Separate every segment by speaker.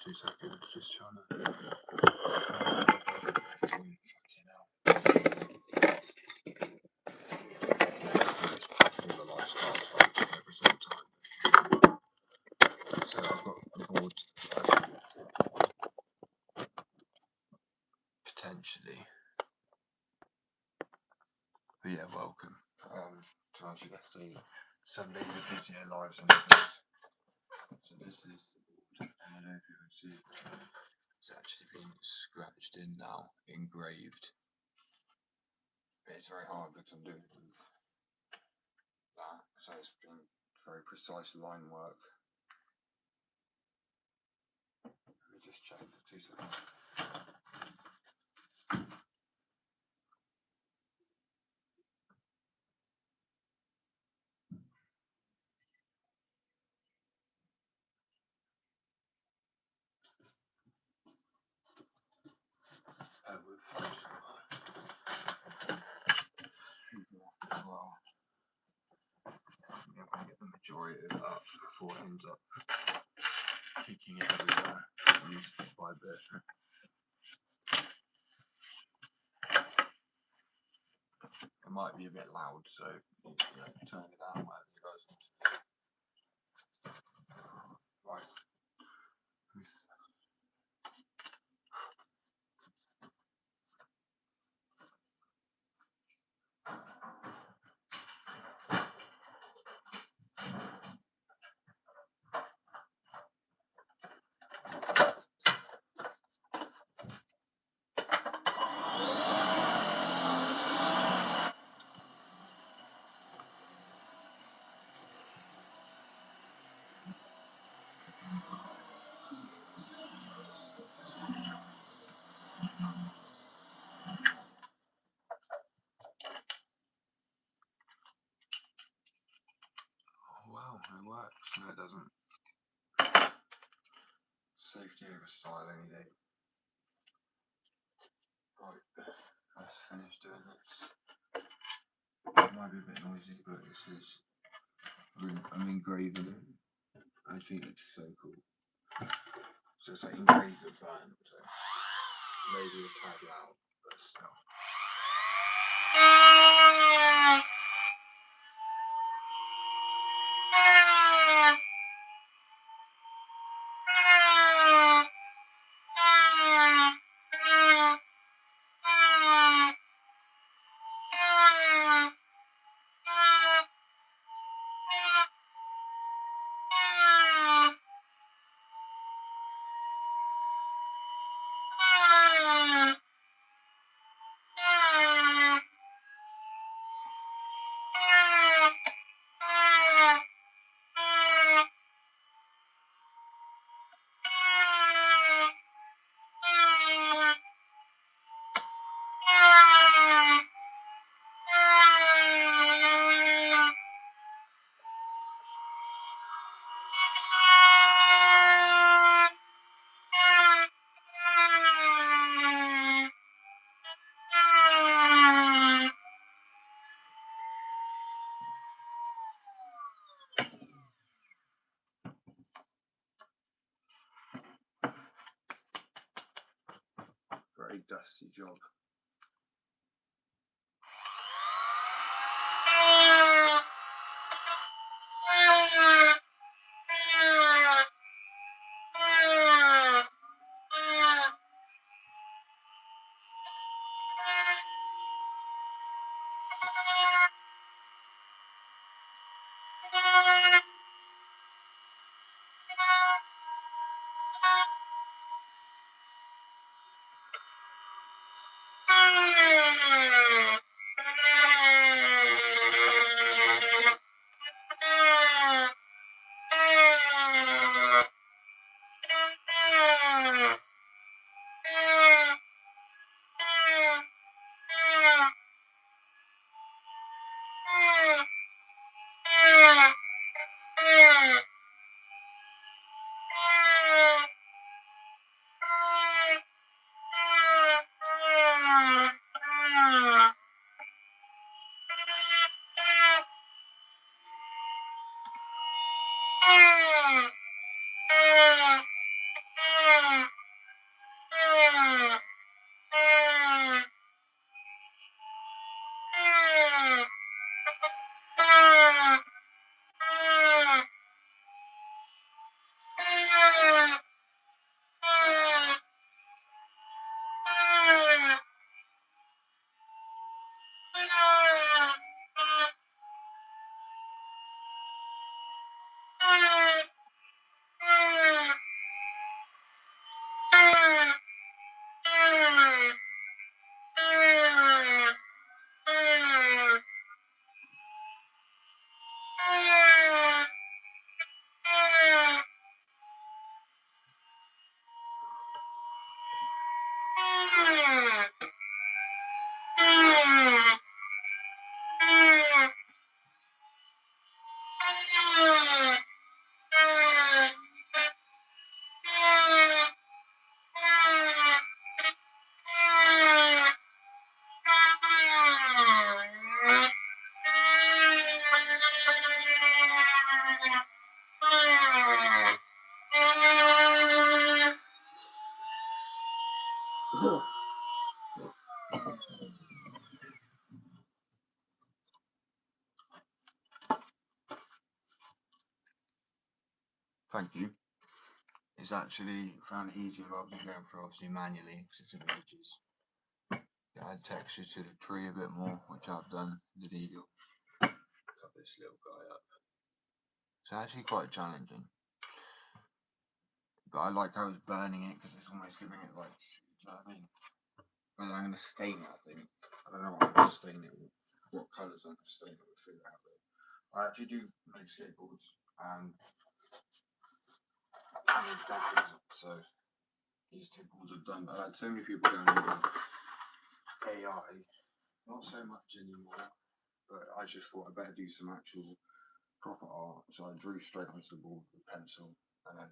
Speaker 1: 2 seconds, just trying to. So I've got a board potentially. But yeah, welcome. To Answer Better. Some days are busier lives than others. So this is the board, and I don't know if you can see it's actually been scratched in now, engraved. But it's very hard because I'm doing it with that, so it's been very precise line work. Let me just check 2 seconds. With as well. I'm going to get the majority of it up before it ends up kicking it everywhere, at least bit by bit. It might be a bit loud, so turn it down whatever you guys want to do. Right. Oh wow, it works. No, it doesn't. Safety over style any day. Right, let's finish doing this. It might be a bit noisy, but this is. I'm engraving it. I think it's so cool. So it's like engraved with button, so maybe a tad loud, but still. Very dusty job. Thank you. It's actually found it easier rather than going through obviously manually because it's images. Add texture to the tree a bit more, which I've done in the video. Cut this little guy up. It's actually quite challenging. But I like how it's burning it because it's almost giving it like, you know what I mean? But I'm going to stain it, I think. I don't know what I'm going to stain it with. What colours I'm going to stain it with, figure out. I actually do make skateboards and so these two boards are done. But I had so many people going on AI, not so much anymore, but I just thought I'd better do some actual proper art. So I drew straight onto the board with pencil and then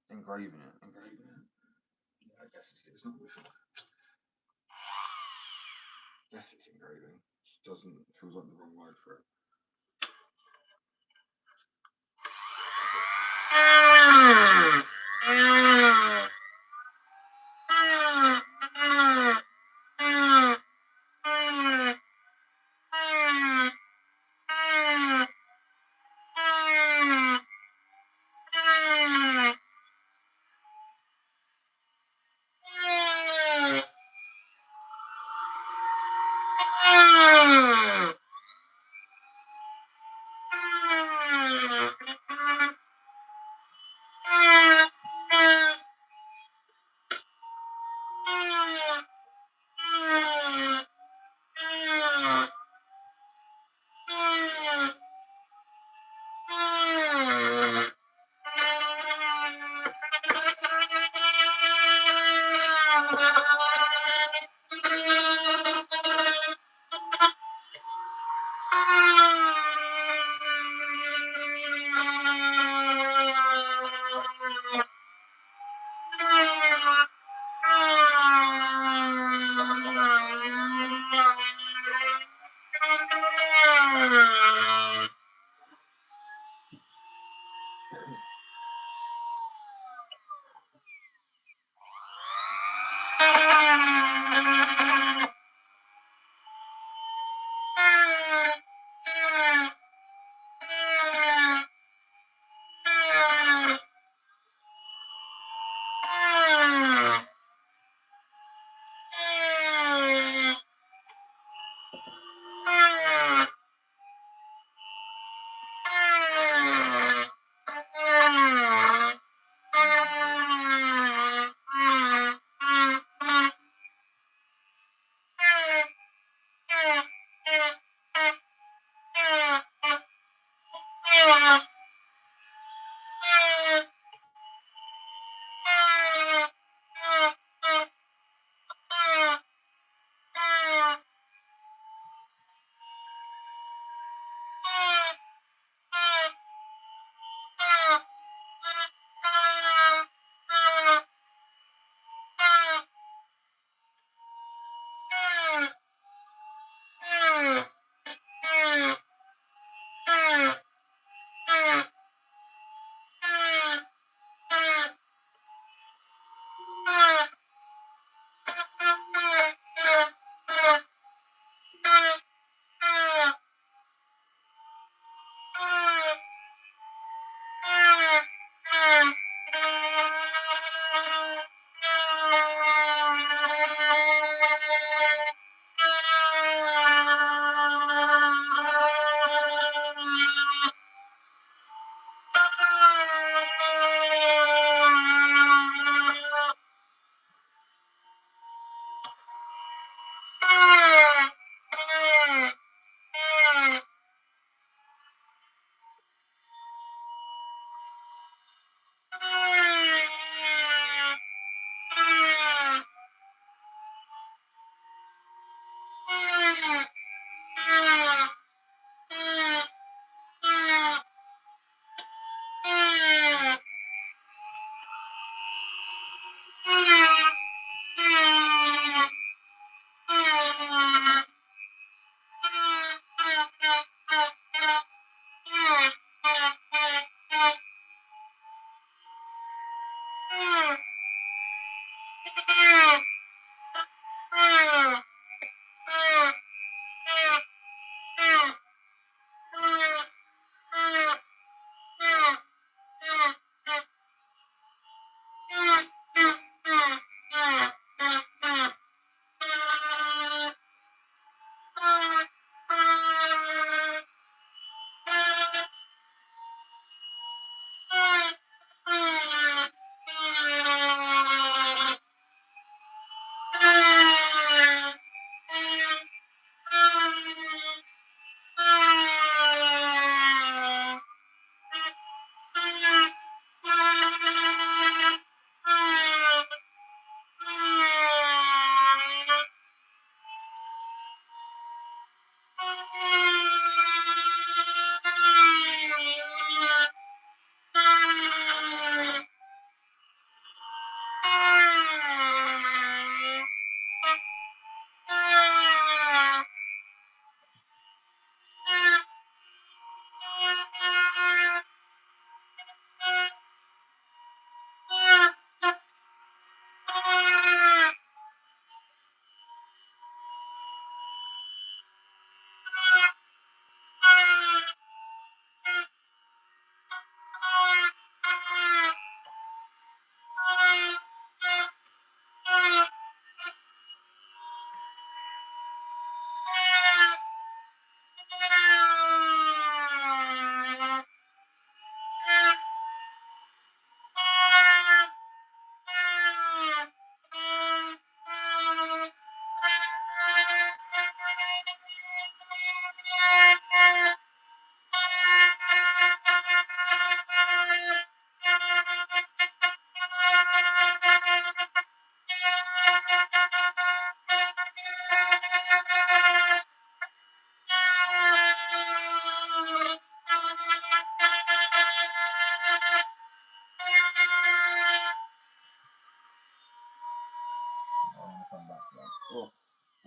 Speaker 1: engraving it. Yeah, I guess it's not before. Yes, it's engraving. It doesn't, feels like the wrong word for it.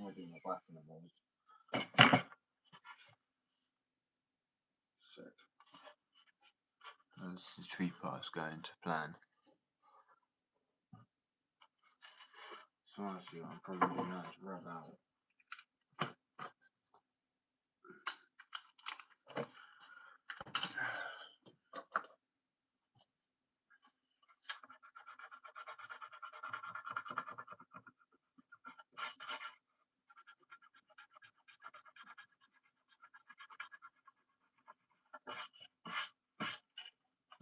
Speaker 1: I do my back in the morning. Sick. As the tree parts going to plan. So honestly, I'm probably doing that to rub out.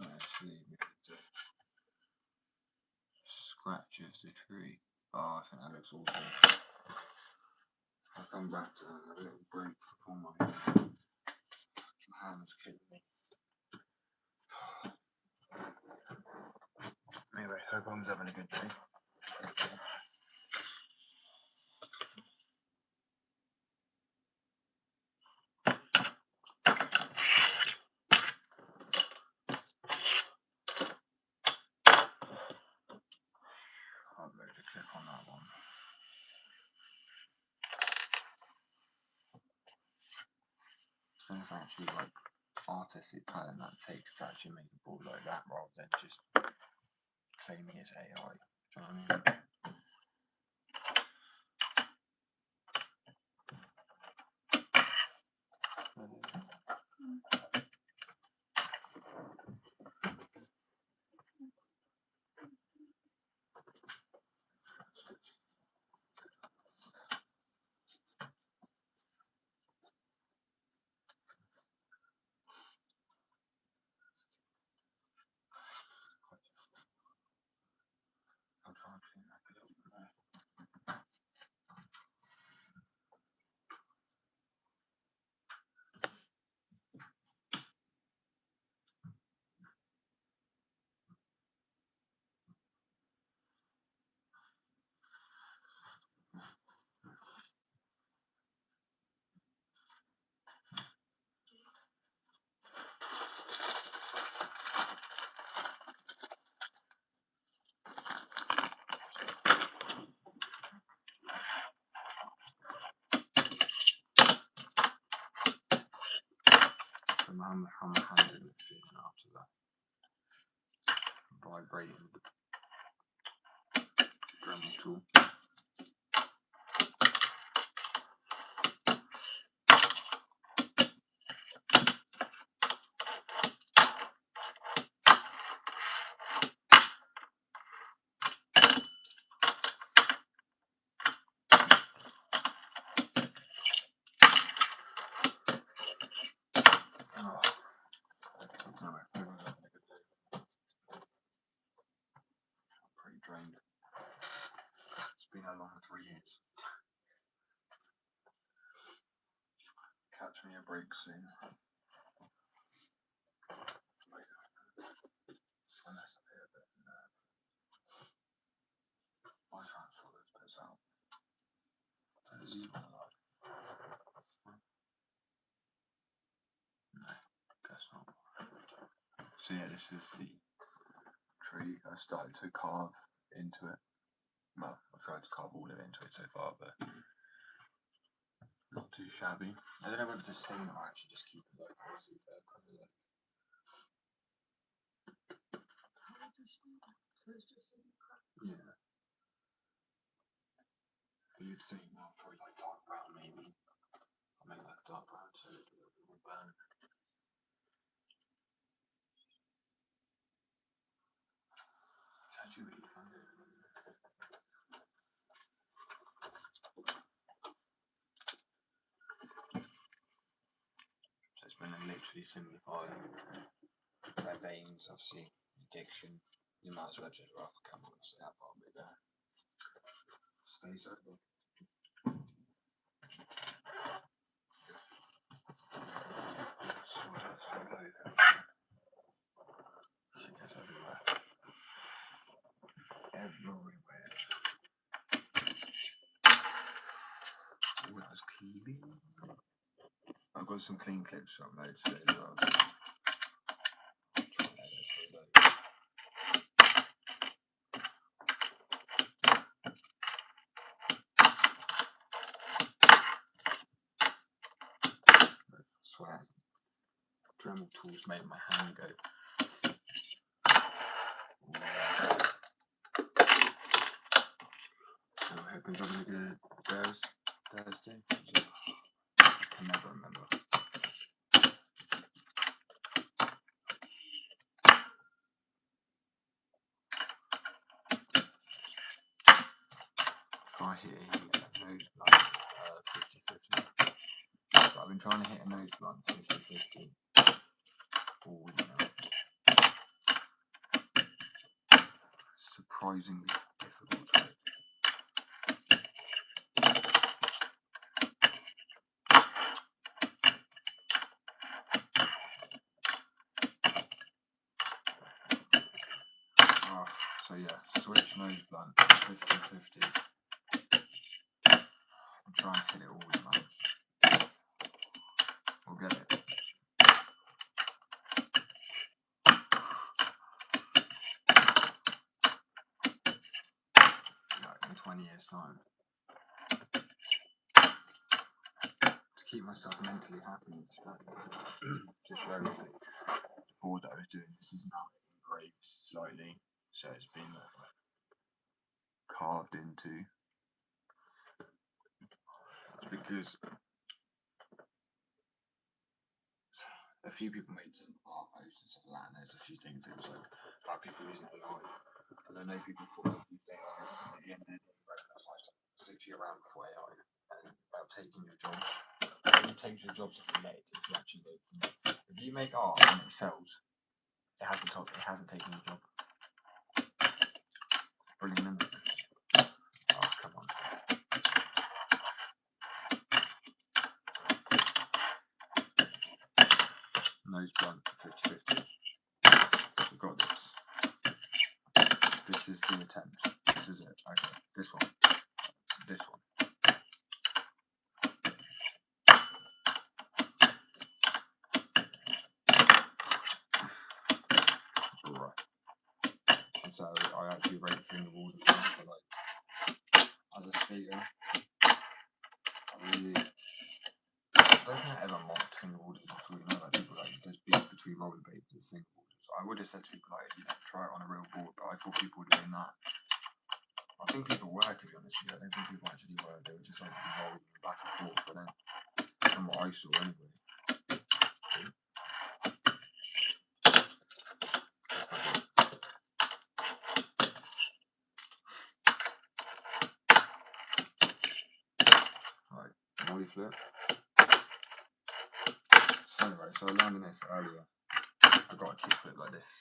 Speaker 1: Actually, the scratch of the tree. Oh, I think that looks awesome. I'll come back to that in a little break before my hands kick me. Anyway, hope everyone's having a good day. Upload a clip on that one. So it's actually like artistic talent that takes to actually make a ball like that rather than just claiming it's AI. Do you know what I mean? I'll try and clean that a little bit more. So how my hand in the feeling after that. Vibrating the Dremel tool. Oh. Anyway, everyone's having a good day. I'm pretty drained. It's been a long 3 years. Catch me a break soon. Unless I pay a bit. I'll try and sort those bits out. Is he alive? No, guess not. So yeah, this is the tree I started to carve into it. Well, I've tried to carve all of it into it so far, but not too shabby. I don't know whether to stain it or actually just keep it like this. Yeah. You'd think that probably like dark brown maybe. I'll make that dark brown so it's a little bit more burnt. It's actually really fun. So it's been literally simplified. Their veins, obviously, addiction. You might as well just rock a camera and say that part of it there. Stays open. Sawdust all over. Shit gets everywhere. Everywhere. Oh, that was clean. I've got some clean clips to upload today as well. swear. Dremel tools made my hand go. So I hope I'm having a good Thursday. I can never remember. Try hitting a nose blunt 50-50. But I've been trying to hit a nose blunt 50-50 all week now. Surprisingly difficult trick. So yeah, switch nose blunt 50-50. I'm trying to hit it all week, man. We'll get it. Like in 20 years' time. To keep myself mentally happy and distracted. To show that the board that I was doing, this is now engraved slightly. So it's been carved into. Because a few people made some art posts and stuff like that, and there's a few things that was like about people using AI. And I know people thought like used AI at the end of the day, that's like 6 years around before AI, and about taking your jobs. It only takes your jobs if you let it, if you actually do. If you make art and it sells, it hasn't taken your job. Brilliant, isn't it? Oh, come on. Nose blunt 50-50. We've got this. This is the attempt. This is it. Okay. This one. This one. Right. And so I actually rate fingerboard for like, as a skater, I don't think I ever mocked fingerboarders at all. You know, like people like there's beef between rollerblades and fingerboarders. I would have said to people like, try it on a real board, but I thought people were doing that. I think people were, to be honest with you. I don't think people actually were. They were just like rolling back and forth. But then, from what I saw anyway. Right, molly flip. So anyway, so I learned this earlier. I got a kickflip like this,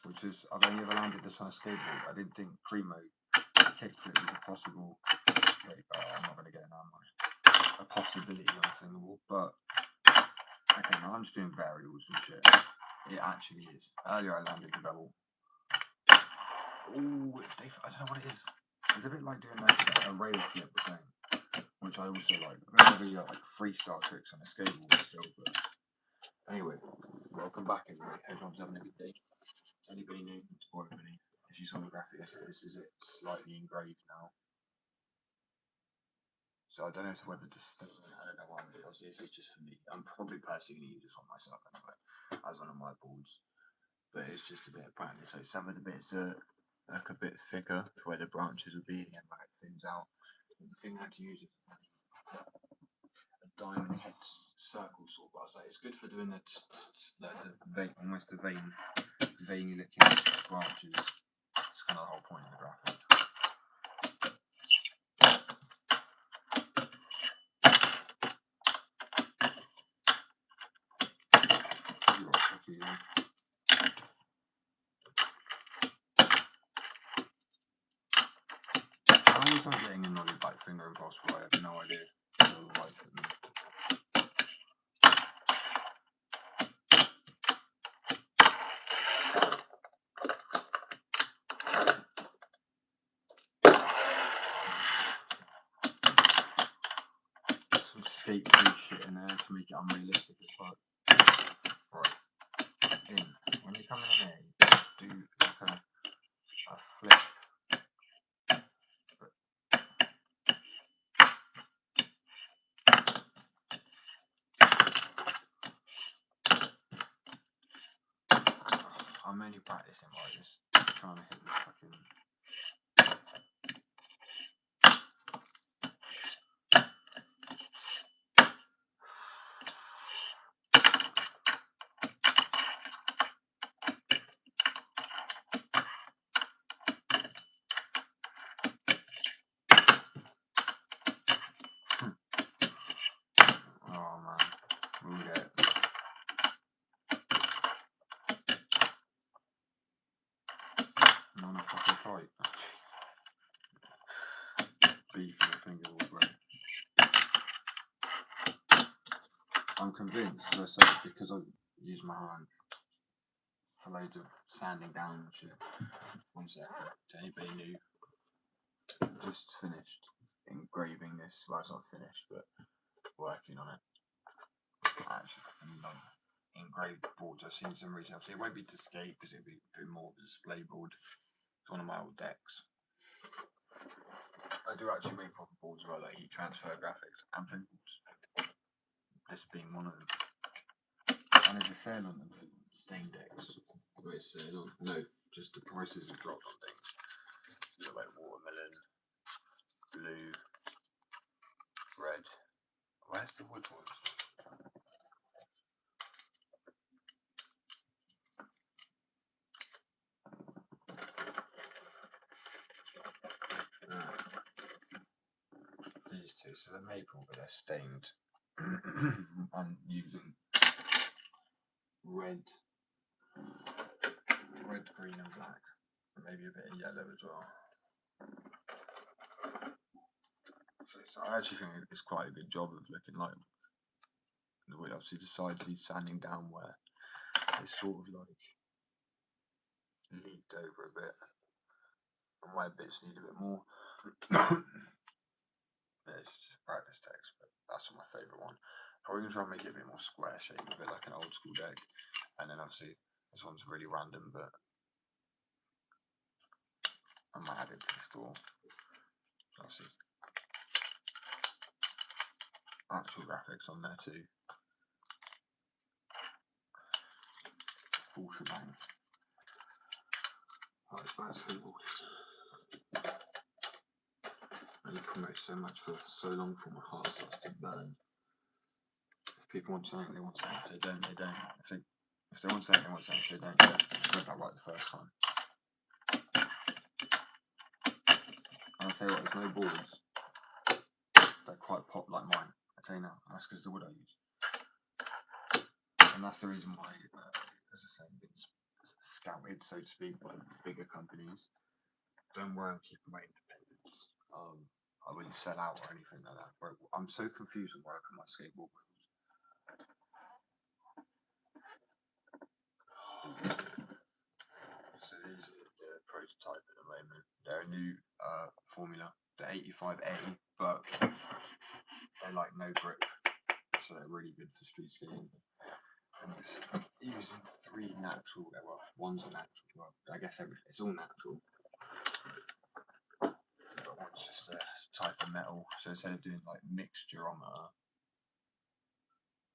Speaker 1: which is, I've only ever landed this on a skateboard. I didn't think primo kickflip was a possible, I'm not going to get it now, a possibility on a fingerboard, but okay, now I'm just doing variables and shit. It actually is. Earlier I landed the double. Ooh, I don't know what it is. It's a bit like doing like a rail flip or something, which I also like. I don't really like freestyle tricks on a skateboard still, but anyway, welcome back everybody. Everyone's having a good day. Is anybody new? Or anybody? If you saw the graphic yesterday, this is it, slightly engraved now. So I don't know whether to stay on it. I don't know why. Obviously, this is just for me. I'm probably personally going to use this on myself anyway, as one of my boards. But it's just a bit of practice. So some of the bits are like a bit thicker for where the branches will be, and then when it thins out. And the thing I had to use is a diamond head circle saw. But I was like, it's good for doing the vein, almost the veiny looking branches. It's kind of the whole point of the graphic. How is I getting a nollie back finger impossible? I have no idea. Some skate free shit in there to make it unrealistic as fuck. Right. In. When you come in here, you do like a flip. I'm only practicing like this, trying to hit the fucking. Oh man, we'll get it. I'm on a fucking fight. Beef in the fingers all great. I'm convinced, as I said, because I use my hand for loads of sanding down and shit. 1 second. To anybody new, just finished engraving this. Well, it's not finished, but working on it. I actually love engraved boards. I've seen some recently. Obviously, it won't be to skate because it'll be more of a display board. It's one of my old decks. I do actually make proper boards as well, like heat transfer graphics and print boards. This being one of them. And there's a sale on them, stain decks. Wait, sale on? No, just the prices have dropped on things. So like watermelon, blue, red. Where's the wood ones? These two, so they're maple, but they're stained. I'm using red, green, and black. Maybe a bit of yellow as well. So I actually think it's quite a good job of looking like the way obviously the sides he's sanding down where it's sort of like leaked over a bit, and where bits need a bit more. Yeah, it's just a practice text, but that's my favourite one. Probably gonna try and make it a bit more square shape, a bit like an old school deck. And then obviously this one's really random, but I might add it to the store. Obviously, actual graphics on there too. Full shebang. Right, that's simple. I promote so much for so long before my heart starts to burn. If people want something, they want something. If they don't, they don't. If they want something, they want something. If they don't, they don't. I got that right the first time. And I'll tell you what, there's no boards that quite pop like mine. I tell you now, and that's because of the wood I use. And that's the reason why, as I say, it's scouted, so to speak, by bigger companies. Don't worry, I'm keeping my independence. I wouldn't sell out or anything like that. But I'm so confused on where I put my skateboard wheels. So these are the prototype at the moment. They're a new formula. They're 85A, but they're like no grip, so they're really good for street skating. And it's using 3 natural. Well, one's a natural. Well, I guess everything. It's all natural. But one's just a type of metal. So instead of doing like mixturometer,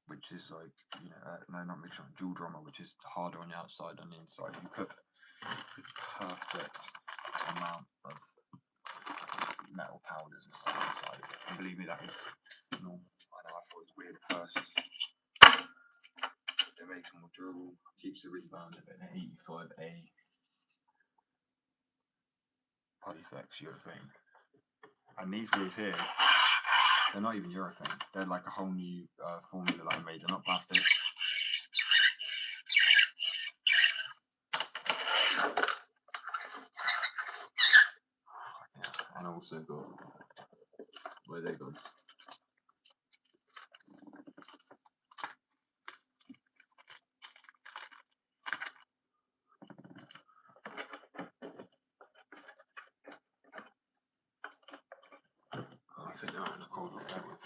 Speaker 1: which is like, you know, no, not mixture, dual drummer, which is harder on the outside than the inside. You put the perfect amount of metal powders and stuff inside of it. And believe me, that is normal. I know I thought it was weird at first. It makes it more durable, keeps the rebound of it. An 85A Polyflex urethane. And these wheels here, they're not even urethane. They're like a whole new formula that I made. They're not plastic. And I also got, where they gone? Oh, I think they're in the corner there with.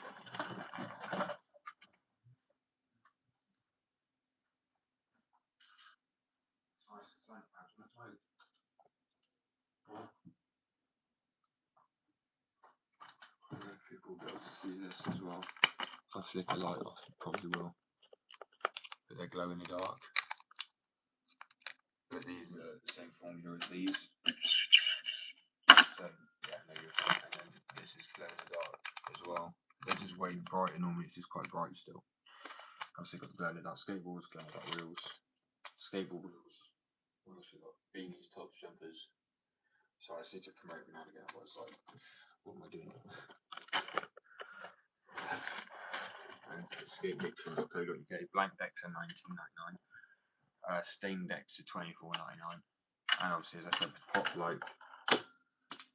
Speaker 1: I don't know if people will be able to see this as well. If I flick a light off, you probably will. But they glow in the dark. but these are the same formula as these. So yeah, no, you're fine. And then this is glow in the dark as well. They're just way brighter. Normally it's just quite bright still. I've still got the glow in the dark skateboards, glow in the dark wheels, skateboard wheels. What else we got? Beanies, tops, jumpers. So I see to promote every now and again. I was like, what am I doing? And skatepicture.co.uk. Blank decks are £19.99. Stained decks are £24.99. And obviously, as I said, pop like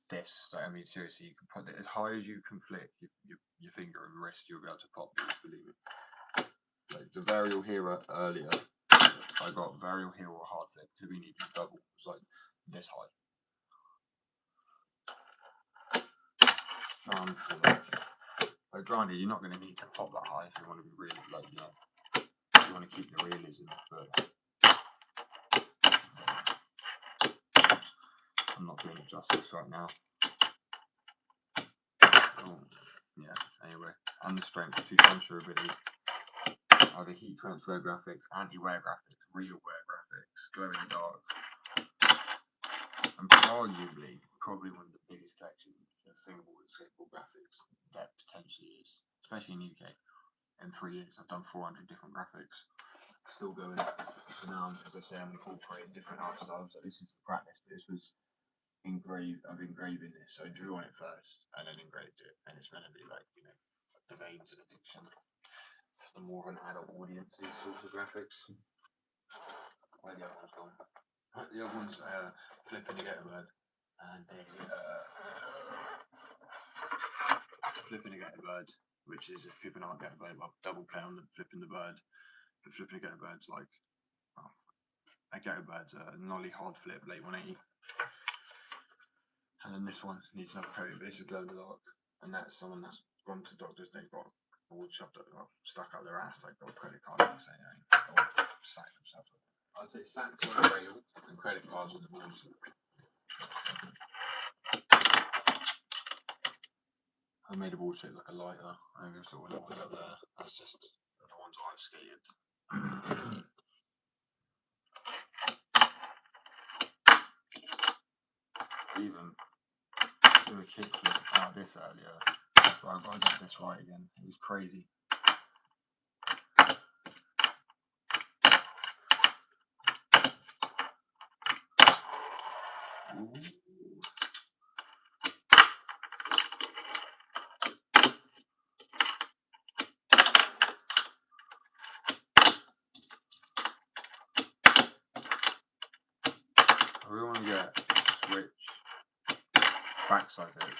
Speaker 1: this. Like, I mean, seriously, you can put it as high as you can flick your finger and wrist. You'll be able to pop this. Believe it. Like the Varial Hero earlier, I got Varial Hero hard flip because we needed double. It was like this high. Like granted, you're not going to need to pop that high if you want to be really, like, you know, if you want to keep the realism, but I'm not doing it justice right now. Oh, yeah, anyway, and the strength, 2 times durability, either heat transfer graphics, anti-wear graphics, real wear graphics, glow in the dark, and arguably, probably one of the biggest collections of fingerboard and skateboard graphics that potentially is, especially in the UK. In 3 years, I've done 400 different graphics, still going. So now, as I say, I'm incorporating different art styles. So this is the practice, but this was engraved. I'm engraving this, so I drew on it first and then engraved it, and it's meant to be like, you know, the veins of addiction for the more of an adult audience. These sorts of graphics. Where the other one's gone? The other one's flipping to get a bird, and flipping to get a bird, which is if people aren't get a bird, well, double play on the flipping the bird. But flipping to get a bird's like, oh, a get a bird's a nollie hard flip, late 180. And then this one needs another coating, but this is glow in the dark. And that's someone that's gone to doctors, they've got board shoved up, stuck out their ass, like got a credit card, and say, or sack themselves. I'd say sacks on the rail and credit cards on the boards. I made a board shape like a lighter. I moved all the ones up there. That's just the ones I've skated. Even do a kickflip out of this earlier, but I've got to get this right again. It was crazy. Ooh. I really want to get a switch backside of it,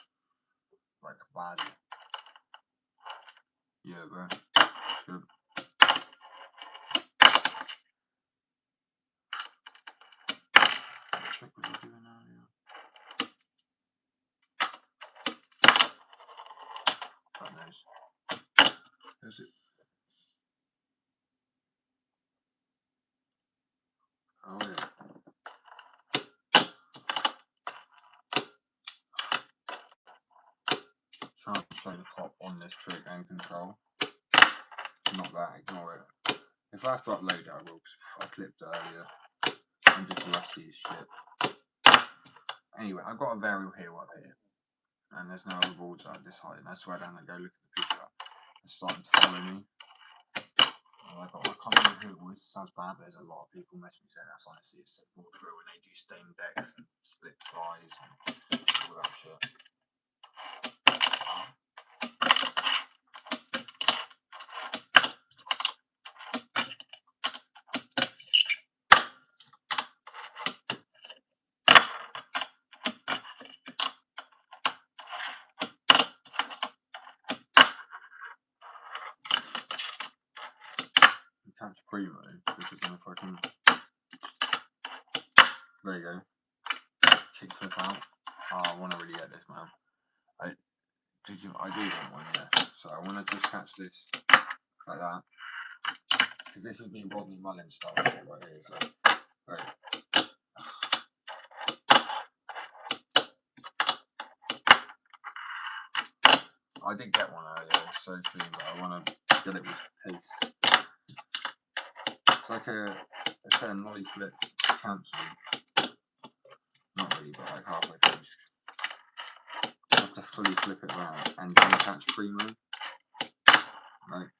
Speaker 1: like badly. Yeah, bro. It's good. Check what you're doing now, yeah. God knows. Is it? Oh, yeah. Trying to show the pop on this trick and control. Not that, ignore it. If I have to upload it, I will, because I clipped it earlier. I'm just rusty as shit. Anyway, I've got a Varial Hero up here. And there's no other boards at this height. And I swear down and go look at the picture. It's starting to follow me. I can't remember who it was. It sounds bad, but there's a lot of people message me saying that's honestly it's a board through when they do stained decks and split ties and all that shit. Catch primo because then if I can, there you go, kick flip out. Oh, I want to really get this, man. I do want one, yeah. So I want to just catch this like that because this would be Rodney Mullen style right here. So right. I did get one earlier, so but I want to get it with pace. It's like a nollie flip cancel. Not really, but like halfway through. You have to fully flip it around and then catch primo. Right.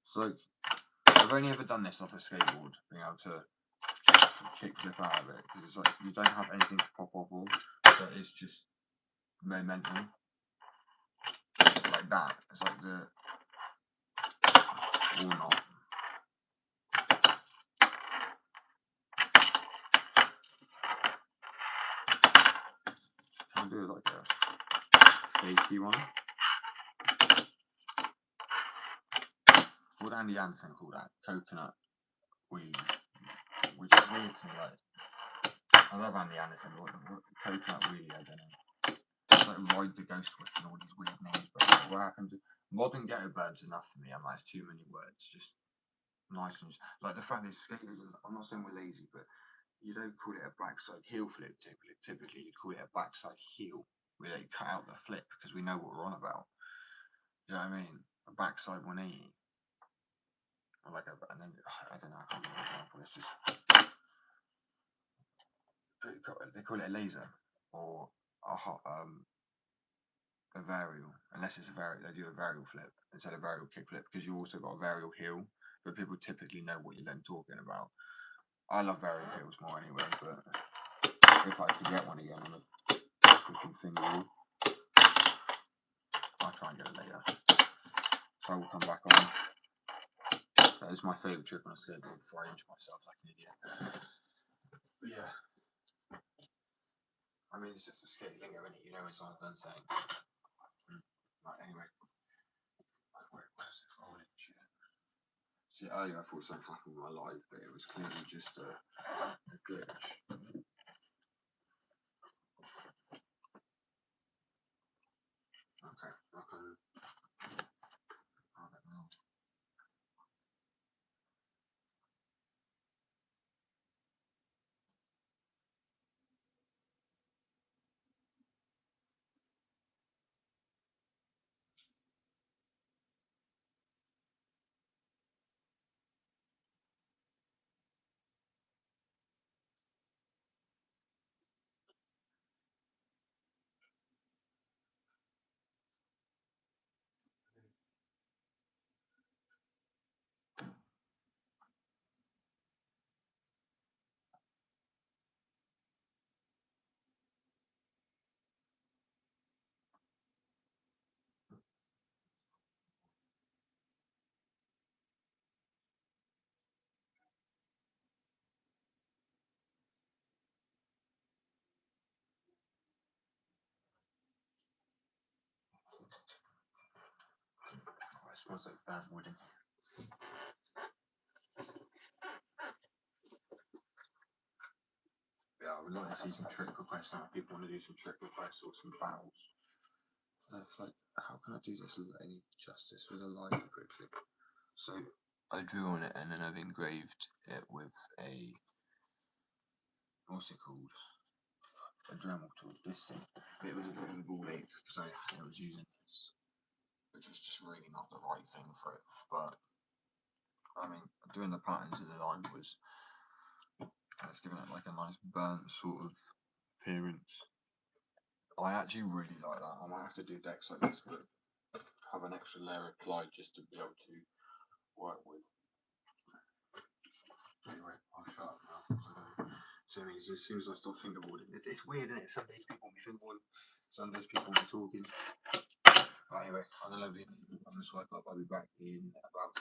Speaker 1: So I've only ever done this off a skateboard, being able to kick flip out of it, because it's like you don't have anything to pop off of, but it's just momentum. Like that. It's like the or not. Can I do like a fakey one? What Andy Anderson called that? Coconut weed. Which is weird to me. Like, I love Andy Anderson, but what coconut weed, I don't know. It's like Ride the Ghost Whip and all these weird names, but like, what happened to Modern Ghetto Bird's enough for me. I'm like, it's too many words. Just nice and like the fact is skaters, I'm not saying we're lazy, but you don't call it a backside heel flip typically you'd call it a backside heel where they cut out the flip because we know what we're on about. You know what I mean? A backside 180 or like and then I don't know, I can't give an example. It's just they call it a laser or a varial, unless it's a varial. They do a varial flip instead of varial kick flip because you also got a varial heel, but people typically know what you're then talking about. I love varial heels more anyway, but if I could get one again on a freaking finger, I'll try and get it later. So I will come back on. That is my favourite trick on a skateboard before I injure myself like an idiot. But yeah, I mean, it's just a skate lingo, isn't it? You know when someone's done saying. Right, anyway. Where's this rolling shit? See, earlier I thought something happened with my live, but it was clearly just a glitch. Okay, I don't know. Oh, it smells like burnt wood in here. Yeah, I would like to see some trick requests now. People want to do some trick requests or some battles. Like, how can I do this any justice with a live quickly? So I drew on it and then I've engraved it with a what's it called? A Dremel tool. This thing. It was a bit of a ball ache because I was using this, which was just really not the right thing for it. But I mean, doing the patterns of the line was. It's giving it like a nice burnt sort of appearance. I actually really like that. I might have to do decks like this, but have an extra layer applied just to be able to work with. Anyway, I'll shut up now. So as soon as I start fingerboarding, it's weird, isn't it? Some days people want me fingerboarding, some days people want me talking. Right, anyway, I'm gonna leave you on the swipe up. I'll be back in about